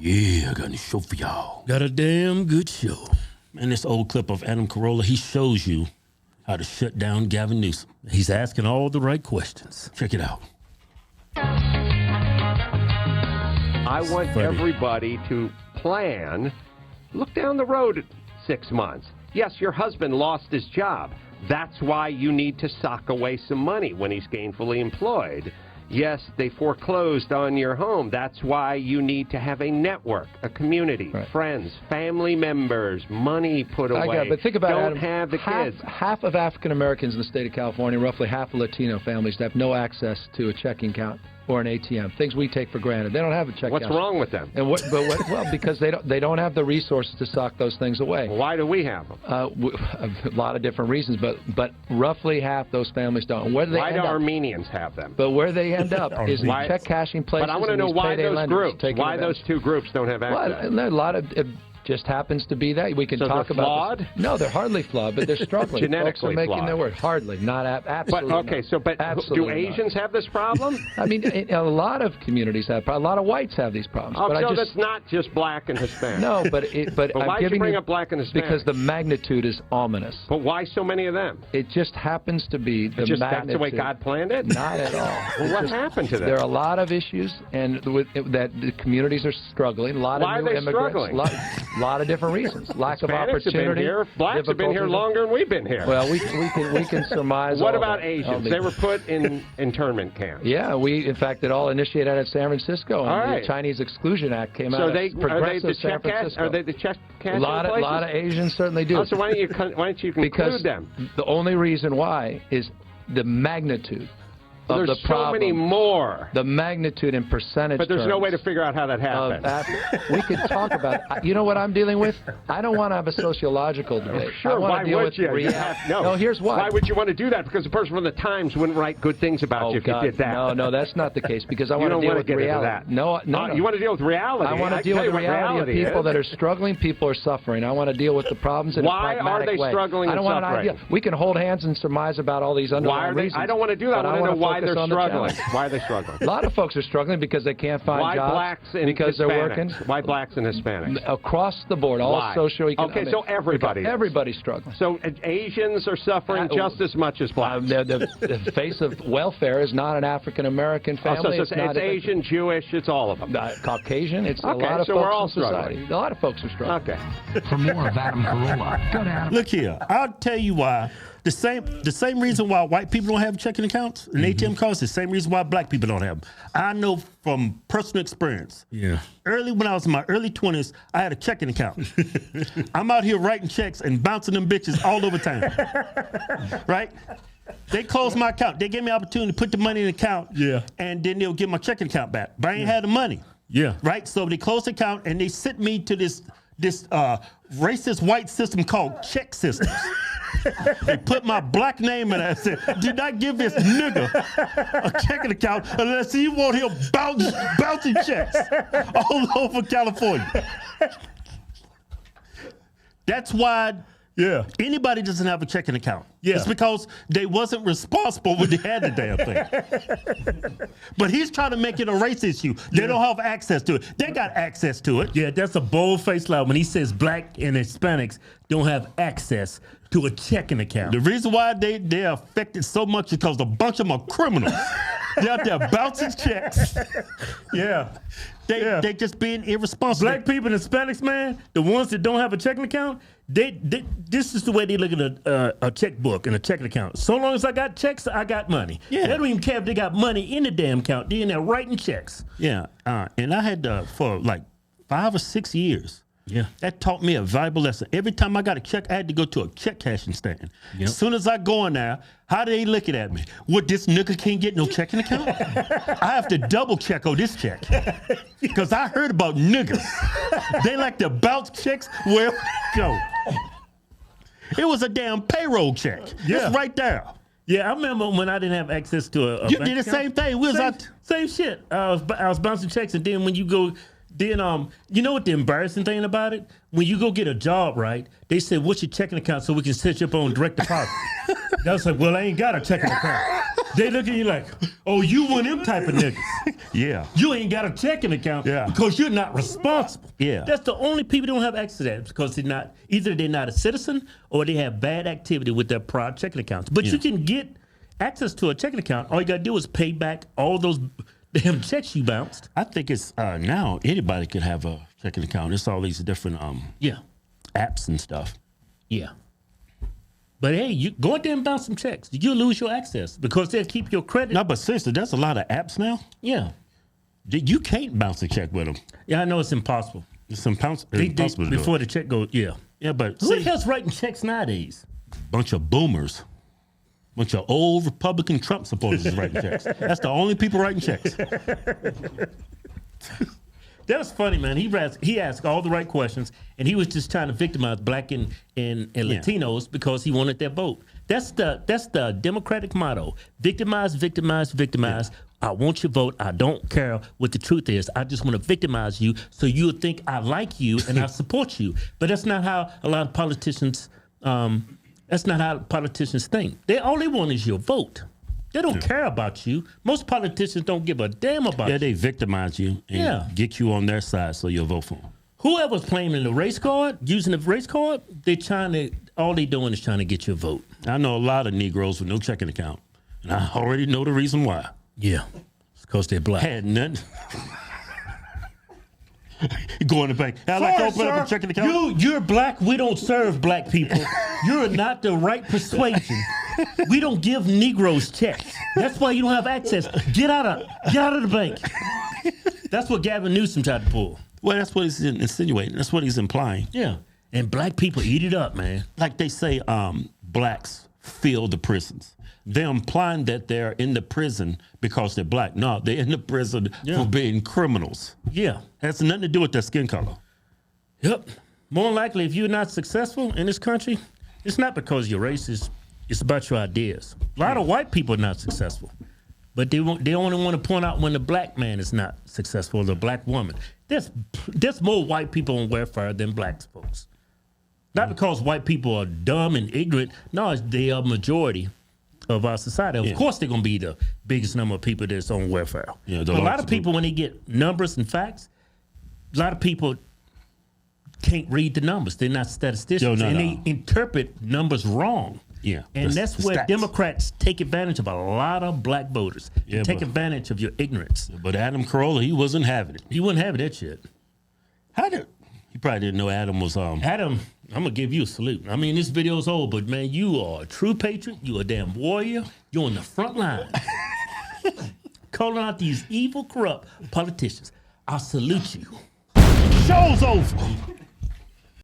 Yeah, I got a show for y'all. Got a damn good show. Man, this old clip of Adam Carolla, he shows you how to shut down Gavin Newsome. He's asking all the right questions. Check it out. I want everybody to plan, look down the road 6 months. Yes, your husband lost his job. That's why you need to sock away some money when he's gainfully employed. Yes, they foreclosed on your home. That's why you need to have a network, a community, friends, family members, money put away. But think about Don't Adam, have the kids. Half of African Americans in the state of California, roughly half of Latino families, have no access to a checking account or an ATM. Things we take for granted. They don't have a checking account. What's wrong with them? And well, because they don't have the resources to sock those things away. Why do we have them? A lot of different reasons, but roughly half those families don't. Why do Armenians have them? But where they end up is in check cashing places. But I want to know why those groups, why those two groups don't have access. Well, a lot of it just happens to be that we can talk about. Flawed? No, they're hardly flawed, but they're struggling. Genetically Folks are making flawed. their word. Hardly, not absolutely. But okay, do Asians have this problem? I mean, a lot of communities have. A lot of whites have these problems. Oh, but that's not just black and Hispanic. No, but why did you bring up black and Hispanic? Because the magnitude is ominous. But why so many of them? It just happens to be the magnitude. That's the way God planned it? Not at all. Well, what happened to them? There are a lot of issues, and that the communities are struggling. A lot why of new are they immigrants. Struggling? A lot of different reasons. Lack of Hispanics opportunity. Have been here. Blacks have been here longer than we've been here. Well, we can surmise. What about Asians? They were put in internment camps. Yeah, in fact, it all initiated out of San Francisco. And the Chinese Exclusion Act came out of progressive San Francisco. Are they the check cashing places? A lot of Asians certainly do. Oh, so why don't you conclude them? The only reason why is the magnitude. There's so many more. The magnitude in percentage. But there's no way to figure out how that happened. We could talk about it. You know what I'm dealing with? I don't want to have a sociological debate. Sure, why would you? No, here's why. Why would you want to do that? Because the person from the Times wouldn't write good things about you if you did that. No, that's not the case. Because I want to deal with reality. No. You want to deal with reality. I want to deal with the reality of people that are struggling. People are suffering. I want to deal with the problems in a pragmatic way. Why are they struggling and suffering? We can hold hands and surmise about all these underlying reasons. I don't want to do that. I want to know why they're struggling. Why are they struggling? A lot of folks are struggling because they can't find jobs. Why blacks and because Hispanics? They're working. Why blacks and Hispanics? Across the board, all socioeconomic. Okay, so everybody's struggling. So Asians are suffering just as much as blacks. The face of welfare is not an African American family. It's Asian, Jewish, it's all of them. Caucasian, it's a lot of folks in society. A lot of folks are struggling. Okay. For more of Adam Carolla, go to Adam. Look here, I'll tell you why. The same reason why white people don't have checking accounts and ATM cards, the same reason why black people don't have them. I know from personal experience. Yeah. When I was in my early 20s, I had a checking account. I'm out here writing checks and bouncing them bitches all over town. Right? They closed my account. They gave me an opportunity to put the money in the account. Yeah. And then they'll give my checking account back. But I ain't had the money. Yeah. Right? So they closed the account and they sent me to this racist white system called check systems. They put my black name in it and said, do not give this nigga a checking account unless he want him bouncing checks all over California. That's why anybody doesn't have a checking account. Yeah. It's because they wasn't responsible when they had the damn thing. But he's trying to make it a race issue. They don't have access to it. They got access to it. Yeah, that's a bold-faced lie when he says black and Hispanics don't have access to a checking account. The reason why they're affected so much is because a bunch of them are criminals. They're out there bouncing checks. Yeah. They just being irresponsible. Black people and Hispanics, man, the ones that don't have a checking account, this is the way they look at a checkbook and a checking account. So long as I got checks, I got money. Yeah. They don't even care if they got money in the damn account. They're in there writing checks. Yeah. And I had for like 5 or 6 years. Yeah. That taught me a valuable lesson. Every time I got a check, I had to go to a check cashing stand. Yep. As soon as I go in there, how do they looking at me? What, this nigga can't get no checking account? I have to double check on this check. Because I heard about niggas. They like to bounce checks wherever they go. It was a damn payroll check. Yeah. It's right there. Yeah, I remember when I didn't have access to a You bank did the account. same thing. We was Same shit. I was bouncing checks, and then when you go... Then, you know what the embarrassing thing about it? When you go get a job, right, they said, what's your checking account so we can set you up on direct deposit? I was like, well, I ain't got a checking account. They look at you like, oh, you one of them type of niggas. Yeah. You ain't got a checking account because you're not responsible. Yeah. That's the only people who don't have access to that because either they're not a citizen or they have bad activity with their prior checking accounts. But you can get access to a checking account. All you got to do is pay back all those damn checks you bounced. I think it's now anybody could have a checking account. It's all these different apps and stuff. Yeah. But hey, you go out there and bounce some checks. You'll lose your access because they'll keep your credit. No, but seriously, there's a lot of apps now. Yeah. You can't bounce a check with them. Yeah, I know it's impossible. It's impossible to do before it. the check goes, yeah. Yeah, but Who the hell's writing checks nowadays? Bunch of boomers. Bunch of old Republican Trump supporters is writing checks. That's the only people writing checks. That was funny, man. He asked all the right questions, and he was just trying to victimize black and Latinos because he wanted their vote. That's the Democratic motto: victimize, victimize, victimize. I want your vote. I don't care what the truth is. I just want to victimize you so you'll think I like you and I support you. But that's not how a lot of politicians. That's not how politicians think. All they want is your vote. They don't care about you. Most politicians don't give a damn about you. Yeah, they victimize you and get you on their side so you'll vote for them. Whoever's playing the race card, using the race card, all they doing is trying to get your vote. I know a lot of Negroes with no checking account, and I already know the reason why. Yeah, it's because they're black. Had nothing. You go in the bank. I'd like to open up a checking account. You're black. We don't serve black people. You're not the right persuasion. We don't give Negroes checks. That's why you don't have access. Get out of the bank. That's what Gavin Newsome tried to pull. Well, that's what he's insinuating. That's what he's implying. Yeah, and black people eat it up, man. Like they say, blacks fill the prisons. They're implying that they're in the prison because they're black. No, they're in the prison for being criminals. Yeah. Has nothing to do with their skin color. Yep. More likely, if you're not successful in this country, it's not because you're racist. It's about your ideas. A lot of white people are not successful, but they only want to point out when the black man is not successful, or the black woman. There's more white people on welfare than black folks. Not because white people are dumb and ignorant. No, they are majority of our society. Of course, they're going to be the biggest number of people that's on welfare. Yeah, but a lot of people, when they get numbers and facts, a lot of people can't read the numbers. They're not statisticians, they interpret numbers wrong. Yeah, and that's where Democrats take advantage of a lot of black voters. Yeah, take advantage of your ignorance. But Adam Carolla, he wasn't having it. He wasn't having that shit. He probably didn't know Adam was Adam, I'm gonna give you a salute. I mean, this video's old, but man, you are a true patriot. You a damn warrior. You're on the front line, calling out these evil, corrupt politicians. I salute you. Show's over.